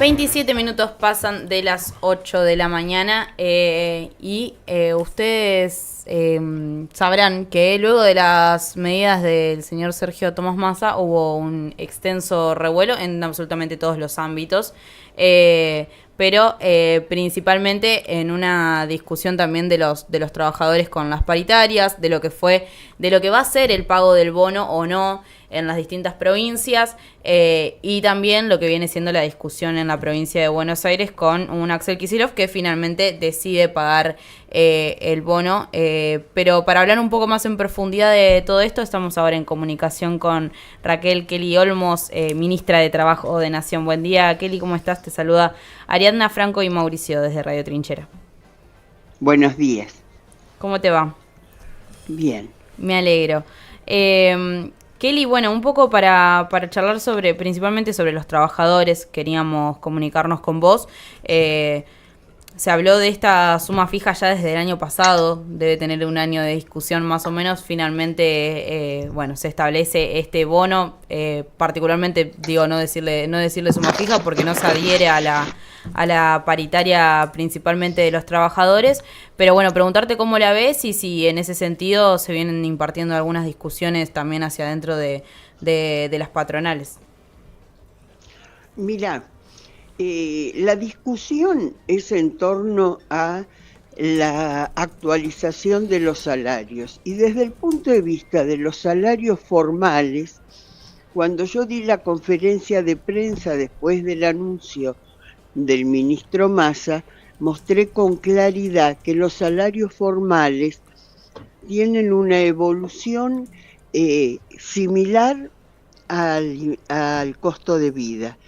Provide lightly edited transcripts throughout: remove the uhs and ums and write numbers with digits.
27 minutos pasan de las 8 de la mañana y ustedes sabrán que luego de las medidas del señor Sergio Tomás Massa hubo un extenso revuelo en absolutamente todos los ámbitos, pero principalmente en una discusión también de los trabajadores con las paritarias, de lo que va a ser el pago del bono o no en las distintas provincias, y también lo que viene siendo la discusión en la provincia de Buenos Aires con un Axel Kicillof que finalmente decide pagar el bono. Pero para hablar un poco más en profundidad de todo esto, estamos ahora en comunicación con Raquel Kelly Olmos, ministra de Trabajo de Nación. Buen día, Kelly, ¿cómo estás? Te saluda Ariadna Franco y Mauricio desde Radio Trinchera. Buenos días. ¿Cómo te va? Bien. Me alegro. Kelly, bueno, un poco para charlar principalmente sobre los trabajadores, queríamos comunicarnos con vos. Se habló de esta suma fija ya desde el año pasado, debe tener un año de discusión más o menos. Finalmente, se establece este bono, particularmente, digo, no decirle suma fija porque no se adhiere a la paritaria principalmente de los trabajadores, pero bueno, preguntarte cómo la ves y si en ese sentido se vienen impartiendo algunas discusiones también hacia adentro de las patronales. Mira, la discusión es en torno a la actualización de los salarios y desde el punto de vista de los salarios formales, cuando yo di la conferencia de prensa después del anuncio del ministro Massa, mostré con claridad que los salarios formales tienen una evolución similar al costo de vida.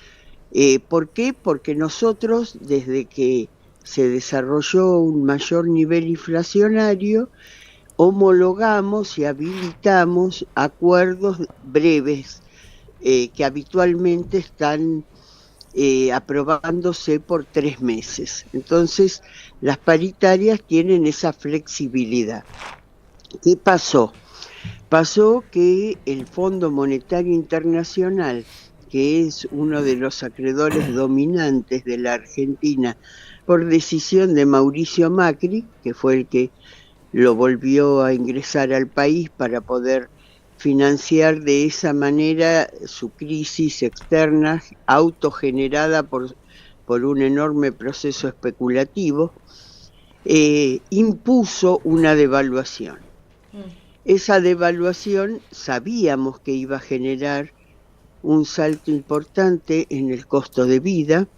¿Por qué? Porque nosotros, desde que se desarrolló un mayor nivel inflacionario, homologamos y habilitamos acuerdos breves que habitualmente están aprobándose por 3 meses. Entonces, las paritarias tienen esa flexibilidad. ¿Qué pasó? Pasó que el Fondo Monetario Internacional, que es uno de los acreedores dominantes de la Argentina, por decisión de Mauricio Macri, que fue el que lo volvió a ingresar al país para poder financiar de esa manera su crisis externa autogenerada por un enorme proceso especulativo, impuso una devaluación. Esa devaluación sabíamos que iba a generar un salto importante en el costo de vida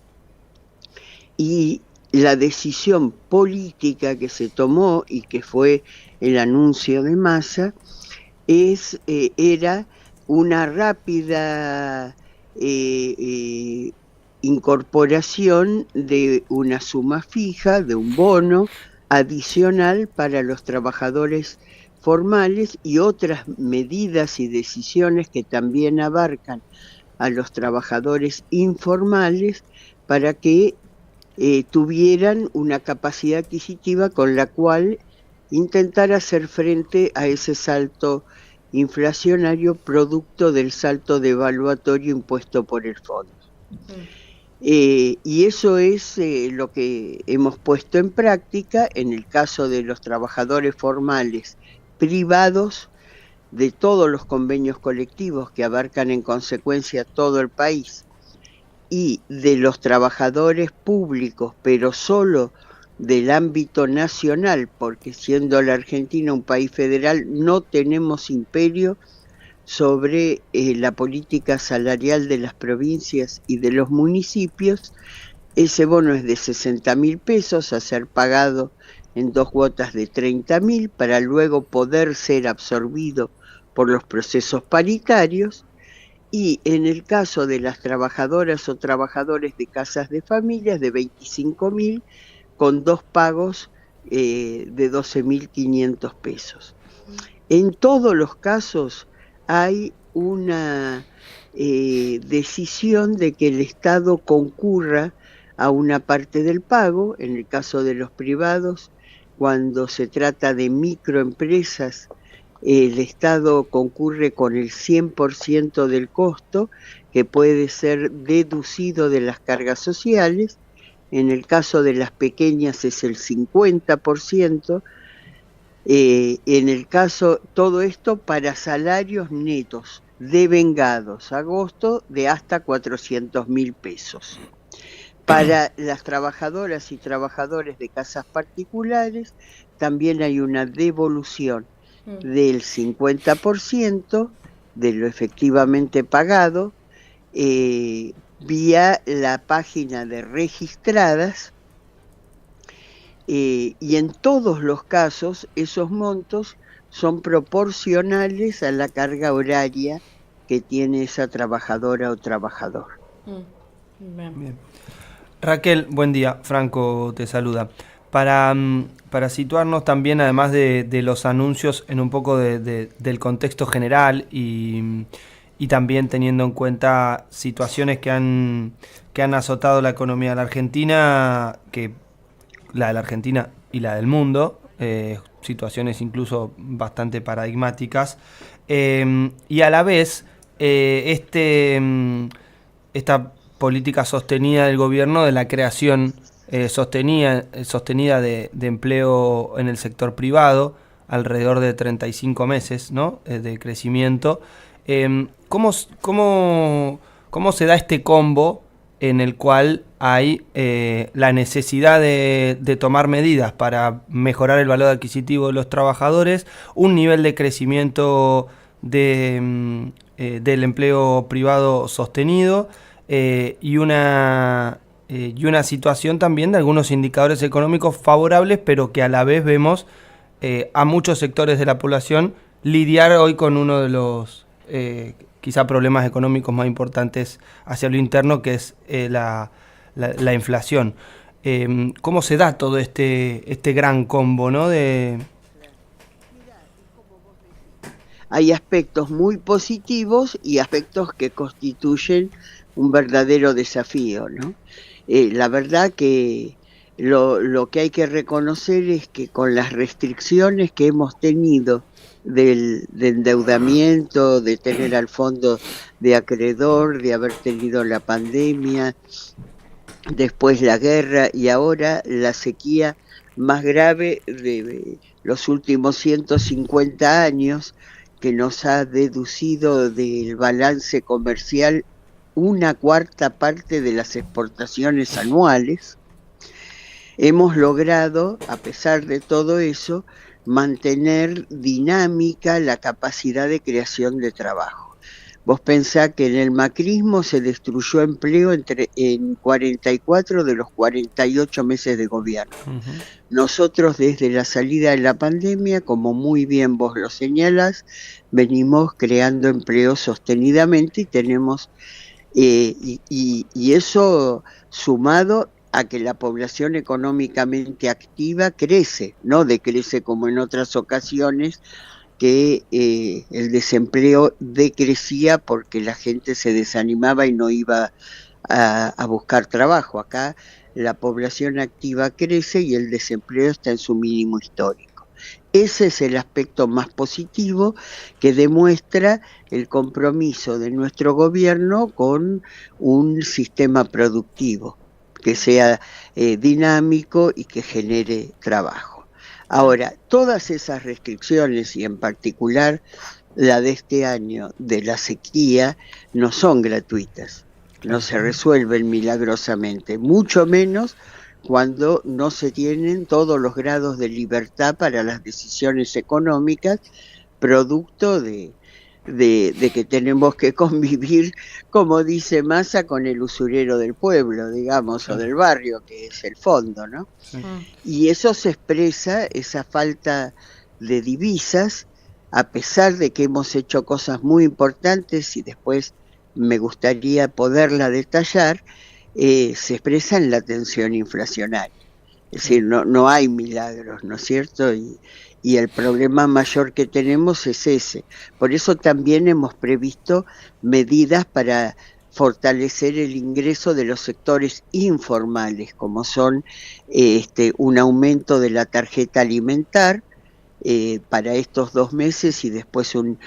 y la decisión política que se tomó y que fue el anuncio de Massa era una rápida incorporación de una suma fija, de un bono adicional para los trabajadores formales y otras medidas y decisiones que también abarcan a los trabajadores informales para que tuvieran una capacidad adquisitiva con la cual intentar hacer frente a ese salto inflacionario producto del salto devaluatorio impuesto por el fondo. Y eso es lo que hemos puesto en práctica en el caso de los trabajadores formales privados de todos los convenios colectivos que abarcan en consecuencia todo el país y de los trabajadores públicos, pero solo del ámbito nacional, porque siendo la Argentina un país federal no tenemos imperio sobre la política salarial de las provincias y de los municipios. Ese bono es de 60.000 pesos a ser pagado en 2 cuotas de 30.000 para luego poder ser absorbido por los procesos paritarios, y en el caso de las trabajadoras o trabajadores de casas de familias de 25.000 con 2 pagos de 12.500 pesos. En todos los casos hay una decisión de que el Estado concurra a una parte del pago. En el caso de los privados, cuando se trata de microempresas, el Estado concurre con el 100% del costo que puede ser deducido de las cargas sociales. En el caso de las pequeñas es el 50%. En el caso, todo esto para salarios netos devengados a agosto de hasta 400.000 pesos. Para las trabajadoras y trabajadores de casas particulares también hay una devolución del 50% de lo efectivamente pagado vía la página de registradas, y en todos los casos esos montos son proporcionales a la carga horaria que tiene esa trabajadora o trabajador. Bien. Raquel, buen día. Franco te saluda. Para situarnos también, además de los anuncios, en un poco del contexto general y también teniendo en cuenta situaciones que han azotado la economía de la Argentina, que la de la Argentina y la del mundo, situaciones incluso bastante paradigmáticas, y a la vez esta política sostenida del gobierno de la creación sostenida de empleo en el sector privado, alrededor de 35 meses, ¿no?, de crecimiento. ¿Cómo se da este combo en el cual hay la necesidad de tomar medidas para mejorar el valor adquisitivo de los trabajadores, un nivel de crecimiento del empleo privado sostenido, y una situación también de algunos indicadores económicos favorables, pero que a la vez vemos a muchos sectores de la población lidiar hoy con uno de los quizá problemas económicos más importantes hacia lo interno, que es la inflación? ¿Cómo se da todo este gran combo, ¿no? Hay aspectos muy positivos y aspectos que constituyen un verdadero desafío, ¿no? La verdad que lo que hay que reconocer es que con las restricciones que hemos tenido del endeudamiento, de tener al fondo de acreedor, de haber tenido la pandemia, después la guerra y ahora la sequía más grave de los últimos 150 años, que nos ha deducido del balance comercial una cuarta parte de las exportaciones anuales, hemos logrado, a pesar de todo eso, mantener dinámica la capacidad de creación de trabajo. Vos pensás que en el macrismo se destruyó empleo en 44 de los 48 meses de gobierno. Uh-huh. Nosotros desde la salida de la pandemia, como muy bien vos lo señalás, venimos creando empleo sostenidamente y tenemos, y eso sumado a que la población económicamente activa crece, no decrece como en otras ocasiones, que el desempleo decrecía porque la gente se desanimaba y no iba a buscar trabajo. Acá la población activa crece y el desempleo está en su mínimo histórico. Ese es el aspecto más positivo que demuestra el compromiso de nuestro gobierno con un sistema productivo que sea dinámico y que genere trabajo. Ahora, todas esas restricciones, y en particular la de este año de la sequía, no son gratuitas, no se resuelven milagrosamente, mucho menos cuando no se tienen todos los grados de libertad para las decisiones económicas, producto de que tenemos que convivir, como dice Massa, con el usurero del pueblo, digamos, sí, o del barrio, que es el fondo, ¿no? Sí. Y eso se expresa, esa falta de divisas, a pesar de que hemos hecho cosas muy importantes y después me gustaría poderla detallar, se expresa en la tensión inflacionaria. Es decir, no hay milagros, ¿no es cierto? Y el problema mayor que tenemos es ese. Por eso también hemos previsto medidas para fortalecer el ingreso de los sectores informales, como son un aumento de la tarjeta alimentar, para estos 2 meses y después un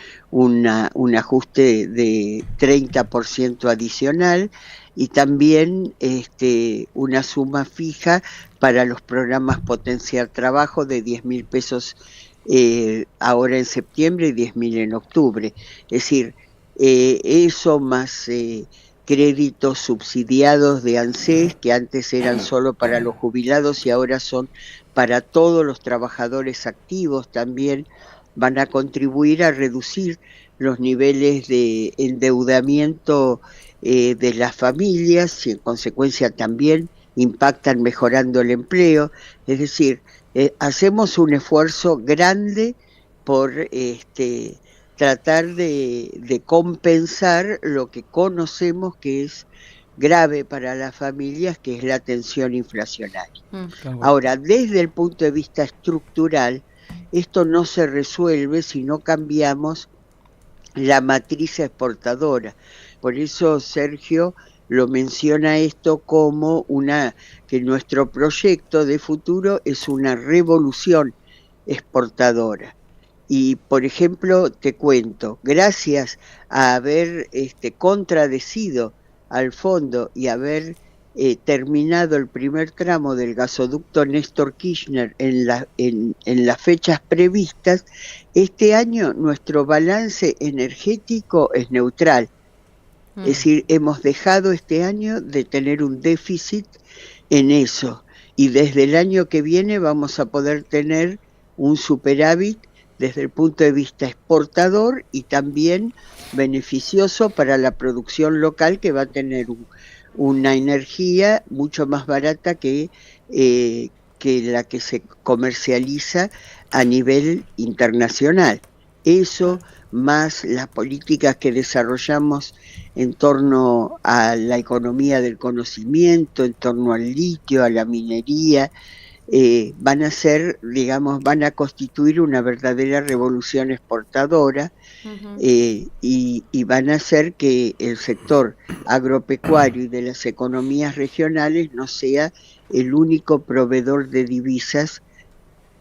ajuste de 30% adicional, y también una suma fija para los programas Potenciar Trabajo de 10.000 pesos ahora en septiembre y 10.000 en octubre. Es decir, eso más créditos subsidiados de ANSES, que antes eran solo para los jubilados y ahora son para todos los trabajadores activos, también van a contribuir a reducir los niveles de endeudamiento de las familias y en consecuencia también impactan mejorando el empleo. Es decir, hacemos un esfuerzo grande por tratar de compensar lo que conocemos que es grave para las familias, que es la tensión inflacionaria. Ahora, desde el punto de vista estructural, esto no se resuelve si no cambiamos la matriz exportadora. Por eso Sergio lo menciona esto como que nuestro proyecto de futuro es una revolución exportadora. Y, por ejemplo, te cuento, gracias a haber contradecido al fondo y haber terminado el primer tramo del gasoducto Néstor Kirchner en las fechas previstas, este año nuestro balance energético es neutral. Es decir, hemos dejado este año de tener un déficit en eso. Y desde el año que viene vamos a poder tener un superávit desde el punto de vista exportador y también beneficioso para la producción local, que va a tener una energía mucho más barata que la que se comercializa a nivel internacional. Eso, más las políticas que desarrollamos en torno a la economía del conocimiento, en torno al litio, a la minería, van a ser, digamos, van a constituir una verdadera revolución exportadora. Y van a hacer que el sector agropecuario y de las economías regionales no sea el único proveedor de divisas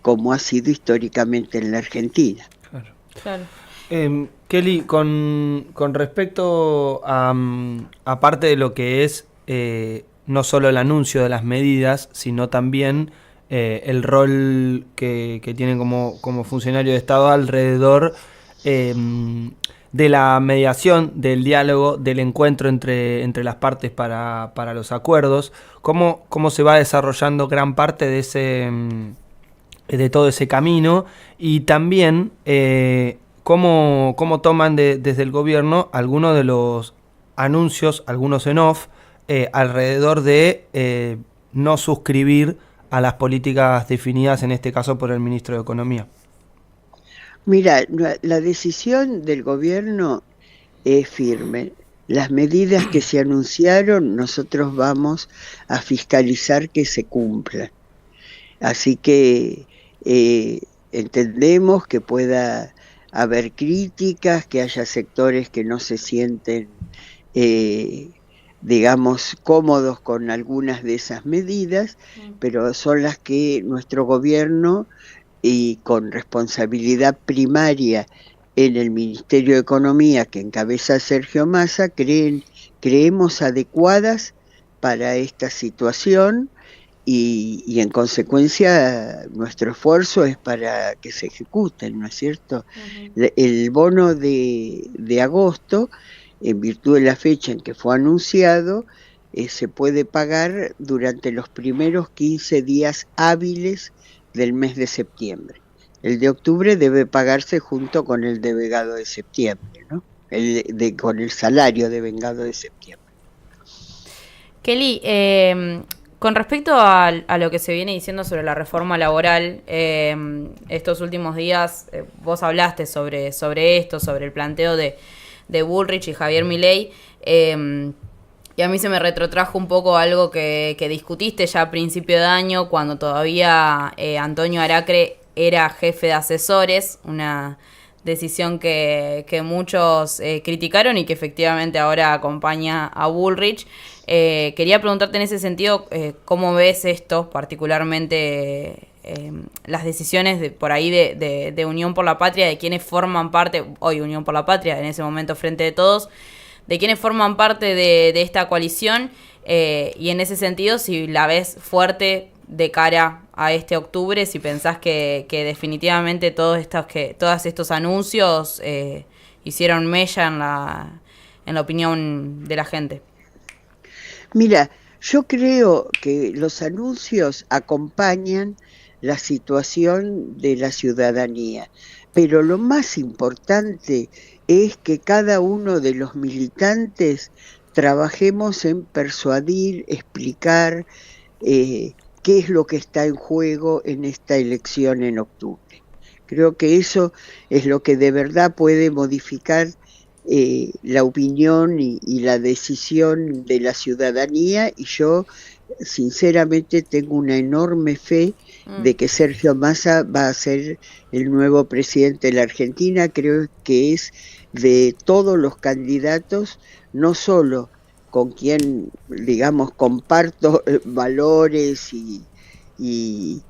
como ha sido históricamente en la Argentina. Claro. Kelly, con respecto a parte de lo que es no solo el anuncio de las medidas, sino también el rol que tienen como funcionario de Estado alrededor de la mediación, del diálogo, del encuentro entre las partes para los acuerdos, cómo se va desarrollando gran parte de todo ese camino, y también cómo toman desde el gobierno algunos de los anuncios, algunos en off, alrededor de no suscribir a las políticas definidas, en este caso por el ministro de Economía. Mira, la decisión del gobierno es firme. Las medidas que se anunciaron, nosotros vamos a fiscalizar que se cumplan. Así que entendemos que pueda haber críticas, que haya sectores que no se sienten, digamos, cómodos con algunas de esas medidas, pero son las que nuestro gobierno, y con responsabilidad primaria en el Ministerio de Economía que encabeza Sergio Massa, creemos adecuadas para esta situación, y en consecuencia nuestro esfuerzo es para que se ejecuten, ¿no es cierto? El bono de agosto, en virtud de la fecha en que fue anunciado, se puede pagar durante los primeros 15 días hábiles del mes de septiembre. El de octubre debe pagarse junto con el de vengado de septiembre, ¿no? Con el salario de vengado de septiembre. Kelly, con respecto a lo que se viene diciendo sobre la reforma laboral, estos últimos días vos hablaste sobre esto, sobre el planteo de Bullrich y Javier Milei, y a mí se me retrotrajo un poco algo que discutiste ya a principio de año, cuando todavía Antonio Aracre era jefe de asesores, una decisión que muchos criticaron y que efectivamente ahora acompaña a Bullrich. Quería preguntarte en ese sentido, ¿cómo ves esto, particularmente las decisiones por ahí de Unión por la Patria, de quienes forman parte, hoy Unión por la Patria, en ese momento Frente de Todos, de quienes forman parte de esta coalición, y en ese sentido, si la ves fuerte de cara a este octubre, si pensás que definitivamente todos estos anuncios hicieron mella en la opinión de la gente. Mira, yo creo que los anuncios acompañan la situación de la ciudadanía, pero lo más importante es que cada uno de los militantes trabajemos en persuadir, explicar qué es lo que está en juego en esta elección en octubre. Creo que eso es lo que de verdad puede modificar la opinión y la decisión de la ciudadanía, y yo sinceramente tengo una enorme fe de que Sergio Massa va a ser el nuevo presidente de la Argentina. Creo que es de todos los candidatos, no solo con quien, digamos, comparto valores y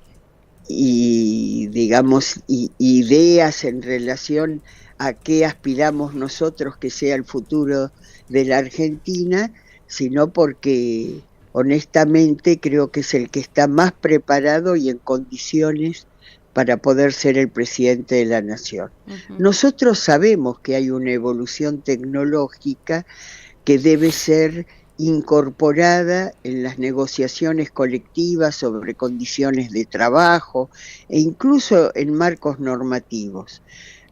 digamos, ideas en relación a qué aspiramos nosotros que sea el futuro de la Argentina, sino porque honestamente creo que es el que está más preparado y en condiciones para poder ser el presidente de la nación. Nosotros sabemos que hay una evolución tecnológica que debe ser incorporada en las negociaciones colectivas sobre condiciones de trabajo e incluso en marcos normativos.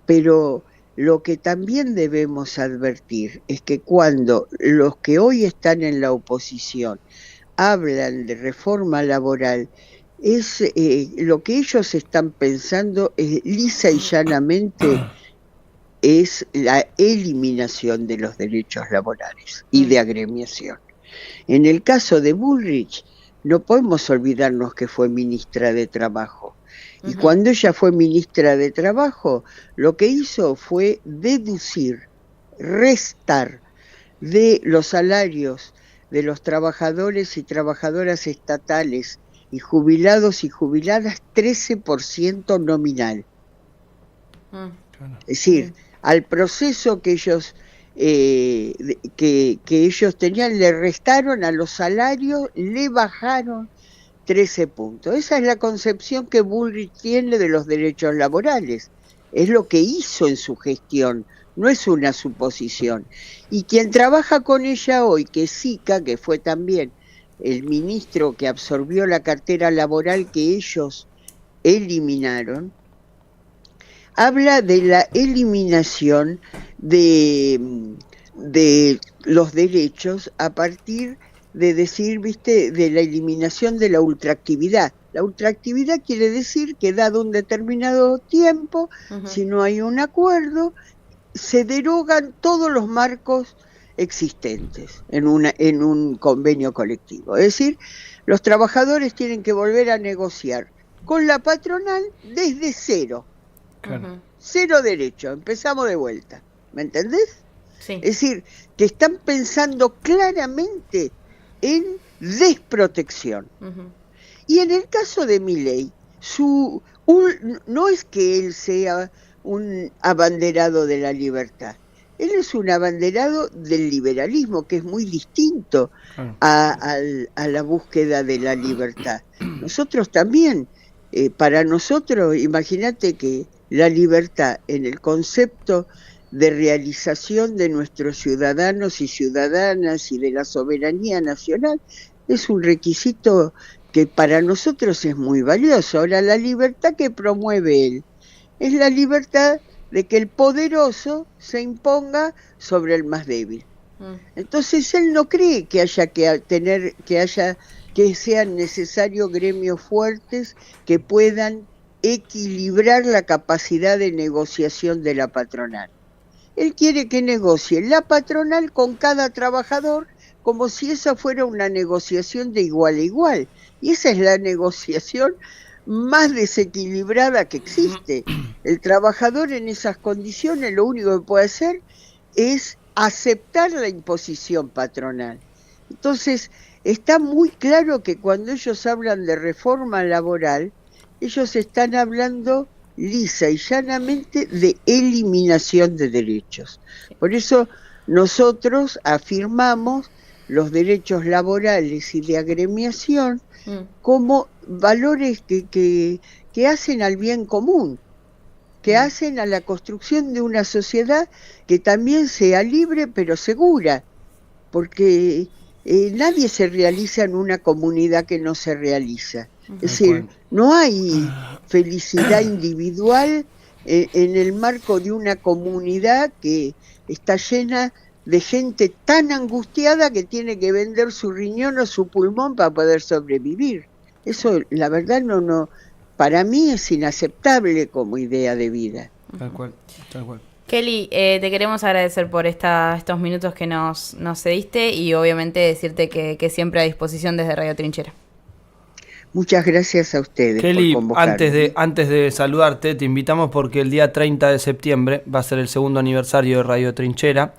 Pero lo que también debemos advertir es que cuando los que hoy están en la oposición hablan de reforma laboral, es lo que ellos están pensando es lisa y llanamente es la eliminación de los derechos laborales y de agremiación. En el caso de Bullrich, no podemos olvidarnos que fue ministra de Trabajo. Y cuando ella fue ministra de Trabajo, lo que hizo fue deducir, restar de los salarios de los trabajadores y trabajadoras estatales y jubilados y jubiladas 13% nominal. Es decir, al proceso que ellos que ellos tenían, le restaron a los salarios, le bajaron 13 puntos. Esa es la concepción que Bullrich tiene de los derechos laborales. Es lo que hizo en su gestión, no es una suposición. Y quien trabaja con ella hoy, que es Sica, que fue también el ministro que absorbió la cartera laboral que ellos eliminaron, habla de la eliminación de los derechos a partir de decir, viste, de la eliminación de la ultraactividad. La ultraactividad quiere decir que dado un determinado tiempo, si no hay un acuerdo, se derogan todos los marcos existentes en un convenio colectivo. Es decir, los trabajadores tienen que volver a negociar con la patronal desde cero. Cero derecho, empezamos de vuelta. ¿Me entendés? Sí. Es decir, que están pensando claramente en desprotección. Y en el caso de Milei, no es que él sea un abanderado de la libertad, él es un abanderado del liberalismo, que es muy distinto a la búsqueda de la libertad. Nosotros también, para nosotros, imagínate que la libertad en el concepto de realización de nuestros ciudadanos y ciudadanas y de la soberanía nacional es un requisito que para nosotros es muy valioso. Ahora, la libertad que promueve él es la libertad de que el poderoso se imponga sobre el más débil. Entonces él no cree que que sean necesarios gremios fuertes que puedan equilibrar la capacidad de negociación de la patronal. Él quiere que negocie la patronal con cada trabajador como si esa fuera una negociación de igual a igual. Y esa es la negociación más desequilibrada que existe. El trabajador en esas condiciones lo único que puede hacer es aceptar la imposición patronal. Entonces, está muy claro que cuando ellos hablan de reforma laboral, ellos están hablando lisa y llanamente de eliminación de derechos. Por eso nosotros afirmamos los derechos laborales y de agremiación como valores que hacen al bien común, que hacen a la construcción de una sociedad que también sea libre pero segura, porque nadie se realiza en una comunidad que no se realiza. Es decir, no hay felicidad individual en el marco de una comunidad que está llena de gente tan angustiada que tiene que vender su riñón o su pulmón para poder sobrevivir. Eso, la verdad, no, para mí es inaceptable como idea de vida. Tal cual, tal cual. Kelly, te queremos agradecer por estos minutos que nos cediste y obviamente decirte que siempre a disposición desde Radio Trinchera. Muchas gracias a ustedes. Kelly, por convocarme. antes de saludarte, te invitamos porque el día 30 de septiembre va a ser el segundo aniversario de Radio Trinchera.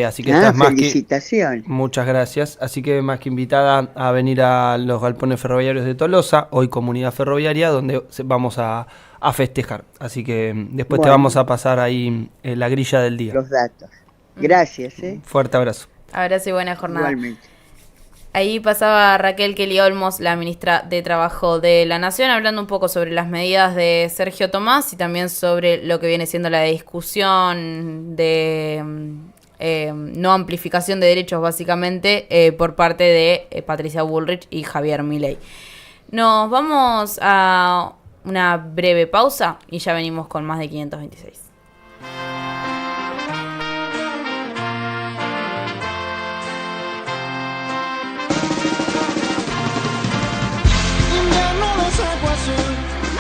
Así que estás más felicitaciones. Muchas gracias. Así que más que invitada a venir a los galpones ferroviarios de Tolosa, hoy Comunidad Ferroviaria, donde vamos a festejar. Así que después te vamos a pasar ahí la grilla del día. Los datos. Gracias. Fuerte abrazo. Abrazo y buena jornada. Igualmente. Ahí pasaba Raquel Kelly Olmos, la ministra de Trabajo de la Nación, hablando un poco sobre las medidas de Sergio Tomás y también sobre lo que viene siendo la discusión de no amplificación de derechos, básicamente, por parte de Patricia Bullrich y Javier Milei. Nos vamos a una breve pausa y ya venimos con más de 526.